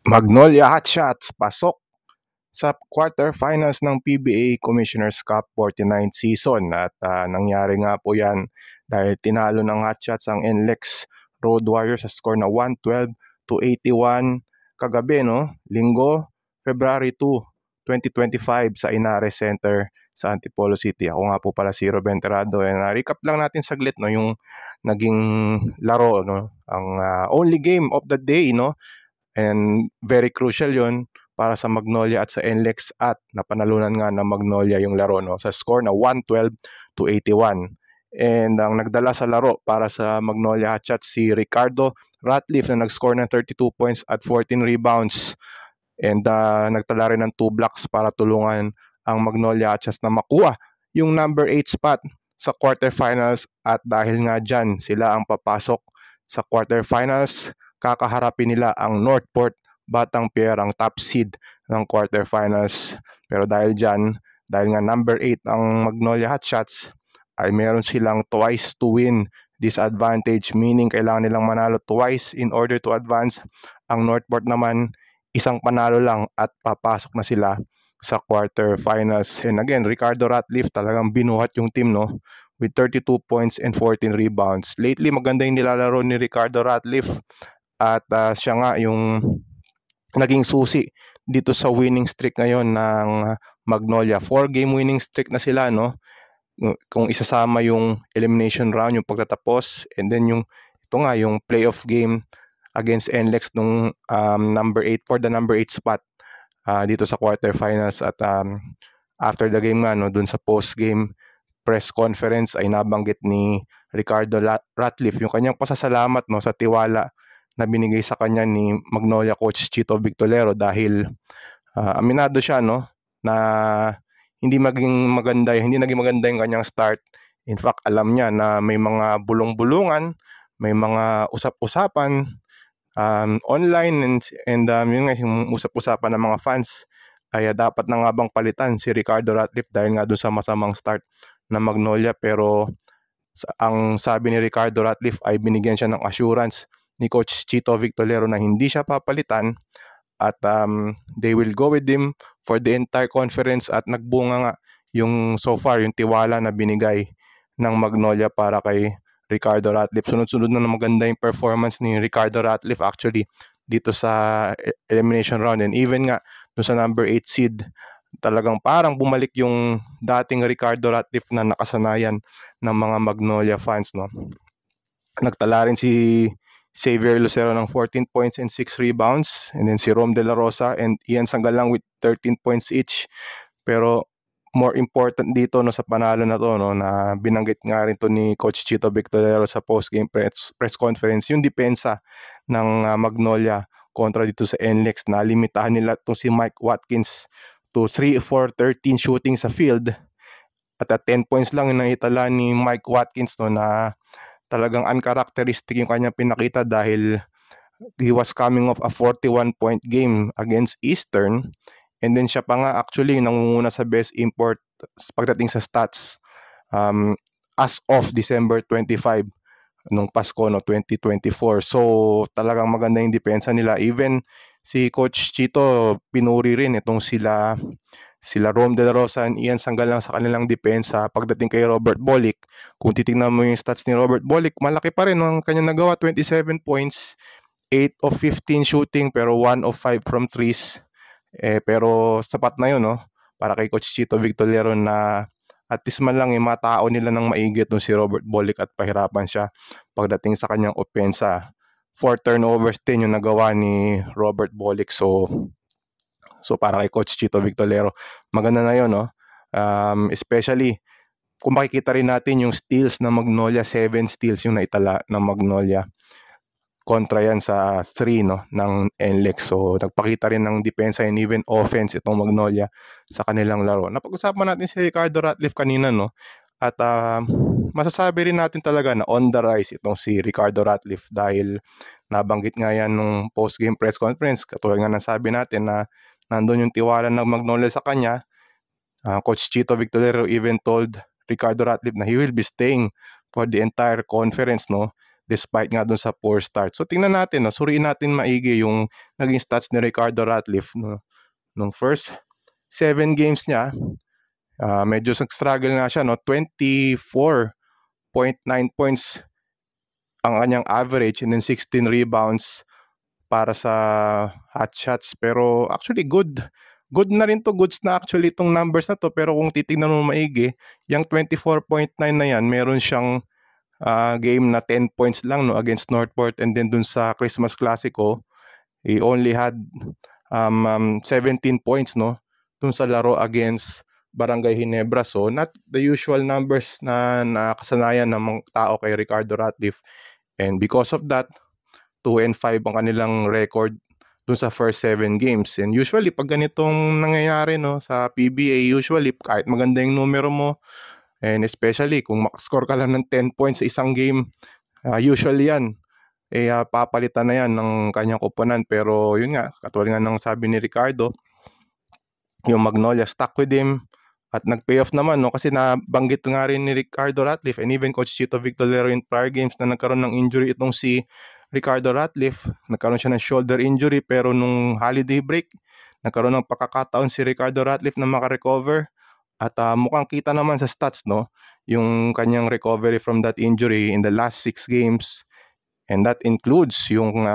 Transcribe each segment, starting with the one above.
Magnolia Hotshots pasok sa quarterfinals ng PBA Commissioner's Cup 49th season at nangyari nga po yan dahil tinalo ng Hotshots ang NLEX Road Warriors sa score na 112-81 kagabi, Linggo, February 2, 2025 sa Inares Center sa Antipolo City. Ako nga po pala si Ruben Terrado, and recap lang natin saglit yung naging laro, ang only game of the day, and very crucial yon para sa Magnolia at sa NLEX, at napanalunan nga ng Magnolia yung laro sa score na 112-81. And ang nagdala sa laro para sa Magnolia Hotshots si Ricardo Ratliff na nag-score ng 32 points at 14 rebounds. And nagtala rin ng 2 blocks para tulungan ang Magnolia Hotshots na makuha yung number 8 spot sa quarterfinals, at dahil nga dyan sila ang papasok sa quarterfinals, kakaharapin nila ang Northport Batang Pier, ang top seed ng quarterfinals. Pero dahil nga number 8 ang Magnolia Hotshots, ay meron silang twice to win disadvantage, meaning kailangan nilang manalo twice in order to advance. Ang Northport naman, isang panalo lang at papasok na sila sa quarterfinals. And again, Ricardo Ratliff talagang binuhat yung team, with 32 points and 14 rebounds. Lately, maganda yung nilalaro ni Ricardo Ratliff, at siya nga yung naging susi dito sa winning streak ngayon ng Magnolia. 4-game winning streak na sila, kung isasama yung elimination round, yung pagtatapos, and then yung playoff game against NLEX nung number 8 for the number 8 spot dito sa quarterfinals. At after the game nga, dun sa post-game press conference ay nabanggit ni Ricardo Ratliff yung kanyang pasasalamat sa tiwala na binigay sa kanya ni Magnolia coach Chito Victolero, dahil aminado siya na hindi naging maganda yung kanyang start. In fact, alam niya na may mga bulong-bulungan, may mga usap-usapan online, and yung usap-usapan ng mga fans ay dapat na nga bang palitan si Ricardo Ratliff dahil nga doon sa masamang start ng Magnolia. Pero ang sabi ni Ricardo Ratliff ay binigyan siya ng assurance ni Coach Chito Victolero na hindi siya papalitan, at they will go with him for the entire conference. At nagbunga nga yung so far yung tiwala na binigay ng Magnolia para kay Ricardo Ratliff. Sunod-sunod na maganda yung performance ni Ricardo Ratliff actually dito sa elimination round, and even nga dun sa number 8 seed, talagang parang bumalik yung dating Ricardo Ratliff na nakasanayan ng mga Magnolia fans, Nagtala rin si Xavier Lucero ng 14 points and 6 rebounds, and then si Rom De La Rosa and Ian Sangalang with 13 points each. Pero more important dito sa panalo na to, na binanggit nga rin to ni Coach Chito Victolero sa post-game press conference, yung depensa ng Magnolia kontra dito sa NLEX, na limitahan nila to si Mike Watkins to 3-4-13 shooting sa field, at 10 points lang yung naitala ni Mike Watkins, na talagang uncharacteristic yung kanyang pinakita, dahil he was coming off a 41-point game against Eastern, and then siya pa nga actually nangunguna sa best import pagdating sa stats as of December 25 nung Pasko 2024. So talagang maganda yung depensa nila. Even si Coach Chito pinuri rin itong sila Rom De La Rosa and Ian Sangalang sa kanilang depensa. Pagdating kay Robert Bolick, kung titingnan mo yung stats ni Robert Bolick, malaki pa rin ang kanyang nagawa, 27 points, 8 of 15 shooting, pero 1 of 5 from threes. Pero sapat na yun, para kay Coach Chito Victolero, na at least man lang yung matao nila ng maigit si Robert Bolick at pahirapan siya pagdating sa kanyang opensa. 4 turnovers din yung nagawa ni Robert Bolick. So para kay Coach Chito Victolero, maganda na yun, especially kung makikita rin natin yung steals ng Magnolia, 7 steals yung naitala ng Magnolia kontra yan sa 3 ng NLEX. So nagpakita rin ng depensa and even offense itong Magnolia sa kanilang laro. Napag-usapan natin si Ricardo Ratliff kanina, at masasabi rin natin talaga na on the rise itong si Ricardo Ratliff, dahil nabanggit nga yan nung post-game press conference, katulad nga nasabi natin na nandun yung tiwala ng Magnolia sa kanya. Coach Chito Victolero even told Ricardo Ratliff na he will be staying for the entire conference, despite nga dun sa poor start. So tingnan natin, no, suriin natin maigi yung naging stats ni Ricardo Ratliff, no, nung first 7 games niya. Medyo struggle nga siya, no, 24.9 points ang kanyang average and then 16 rebounds para sa hot shots. Pero actually good na rin to, goods na actually itong numbers na to. Pero kung titignan mo maigi, yung 24.9 na yan, meron siyang game na 10 points lang, no, against Northport, and then dun sa Christmas Clasico, he only had 17 points, no, dun sa laro against Barangay Ginebra. So not the usual numbers na nakasanayan ng mga tao kay Ricardo Ratliff. And because of that, 2-5 ang kanilang record dun sa first 7 games. And usually pag ganitong nangyayari, no, sa PBA, usually kahit maganda yung numero mo, and especially kung makascore ka lang ng 10 points sa isang game, usually yan papalitan na yan ng kanyang koponan. Pero yun nga, katulad nga ng sabi ni Ricardo, yung Magnolia stuck with him at nag-pay off naman, no, kasi nabanggit nga rin ni Ricardo Ratliff and even Coach Chito Victorero in prior games na nagkaroon ng injury itong si Ricardo Ratliff. Nagkaroon siya ng shoulder injury, pero nung holiday break, nagkaroon ng pagkakataon si Ricardo Ratliff na makarecover. At mukhang kita naman sa stats, no, yung kanyang recovery from that injury in the last 6 games. And that includes yung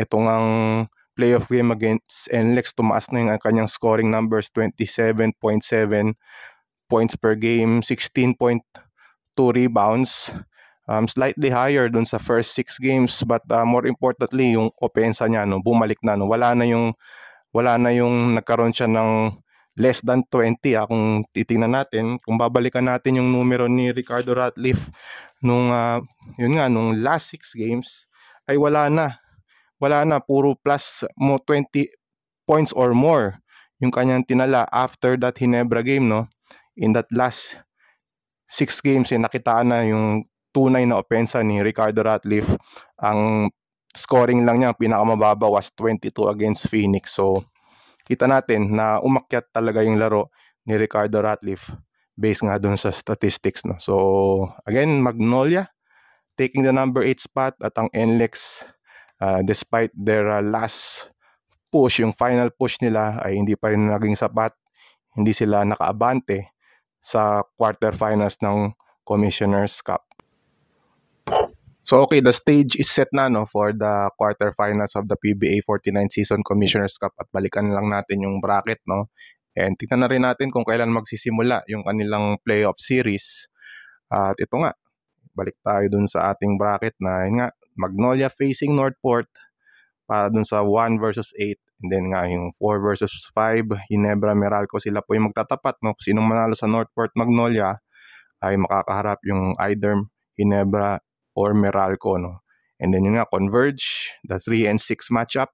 itong ang playoff game against NLEX. Tumaas na yung kanyang scoring numbers, 27.7 points per game, 16.2 rebounds. Slightly higher dun sa first 6 games, but more importantly yung opensa niya, no, bumalik na, no. Wala na yung nagkaroon siya ng less than 20. Kung titingnan natin, kung babalikan natin yung numero ni Ricardo Ratliff nung nung last 6 games, ay wala na, puro plus mo 20 points or more yung kanyang tinala after that Ginebra game, no. In that last 6 games, nakitaan na yung tunay na opensa ni Ricardo Ratliff. Ang scoring lang niya, pinakamababa was 22 against Phoenix. So kita natin na umakyat talaga yung laro ni Ricardo Ratliff based nga dun sa statistics, no. So again, Magnolia taking the number 8 spot, at ang NLEX, despite their last push, yung final push nila, ay hindi pa rin naging sapat. Hindi sila nakaabante sa quarterfinals ng Commissioner's Cup. So okay, the stage is set na, no, for the quarterfinals of the PBA 49 season Commissioner's Cup, at balikan lang natin yung bracket, no. And tingnan na rin natin kung kailan magsisimula yung kanilang playoff series. At ito nga, balik tayo dun sa ating bracket na yun nga, Magnolia facing Northport para dun sa 1 versus 8, and then nga yung 4 versus 5, Ginebra, Meralco, sila po yung magtatapat, no. Sinong manalo sa Northport Magnolia ay makakaharap yung either Ginebra or Meralco, no. And then yun nga, Converge, the 3 and 6 matchup.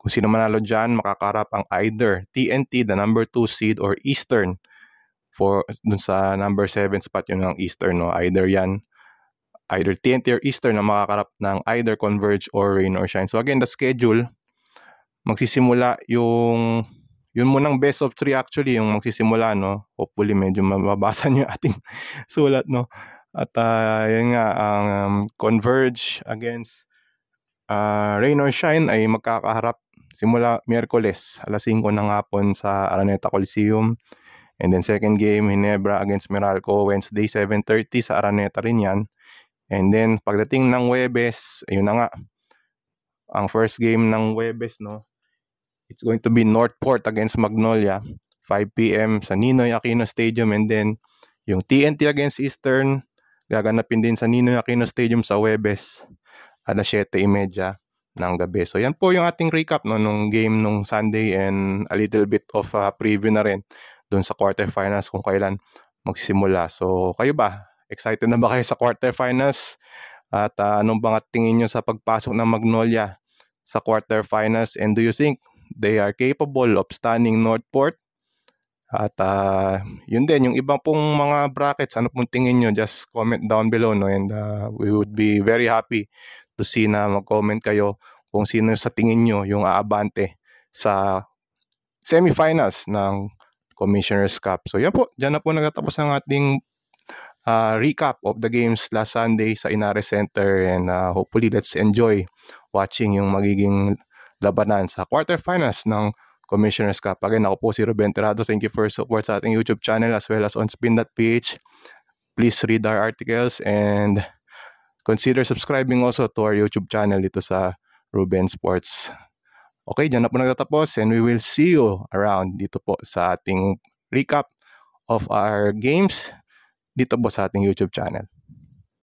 Kung sino manalo dyan, makakaharap ang either TNT, the number 2 seed, or Eastern for dun sa number 7 spot, yun ang Eastern, no. Either TNT or Eastern na makakarap ng either Converge or Rain or Shine. So again, the schedule, magsisimula yung yun munang best of 3 actually yung magsisimula, no. Hopefully medyo mababasa niyo ating sulat, no. At yun nga, ang Converge against Rain or Shine ay magkakaharap simula Miyerkules, alas 5 ng hapon sa Araneta Coliseum. And then second game, Ginebra against Meralco, Wednesday 7:30 sa Araneta rin yan. And then pagdating ng Huwebes, ayun na nga, ang first game ng Huwebes, no, it's going to be Northport against Magnolia, 5 p.m. sa Ninoy Aquino Stadium. And then yung TNT against Eastern, gaganapin din sa Ninoy Aquino Stadium sa Huwebes, alas 7:30 ng gabi. So yan po yung ating recap, no, nung game nung Sunday, and a little bit of preview na rin dun sa quarterfinals kung kailan magsisimula. So kayo ba? Excited na ba kayo sa quarterfinals? At anong bang tingin nyo sa pagpasok ng Magnolia sa quarterfinals? And do you think they are capable of stunning Northport? At yun din, yung ibang pong mga brackets, ano pong tingin nyo? Just comment down below, no? And we would be very happy to see na mag-comment kayo kung sino sa tingin nyo yung aabante sa semifinals ng Commissioner's Cup. So yan po, dyan na po nagtatapos ang ating recap of the games last Sunday sa Inares Center, and hopefully let's enjoy watching yung magiging labanan sa quarterfinals ng Commissioner's Cup. Again, ako po si Ruben Terrado. Thank you for your support sa ating YouTube channel as well as on spin.ph. Please read our articles and consider subscribing also to our YouTube channel dito sa Ruben Sports. Okay, dyan na po nagtatapos, and we will see you around dito po sa ating recap of our games dito po sa ating YouTube channel.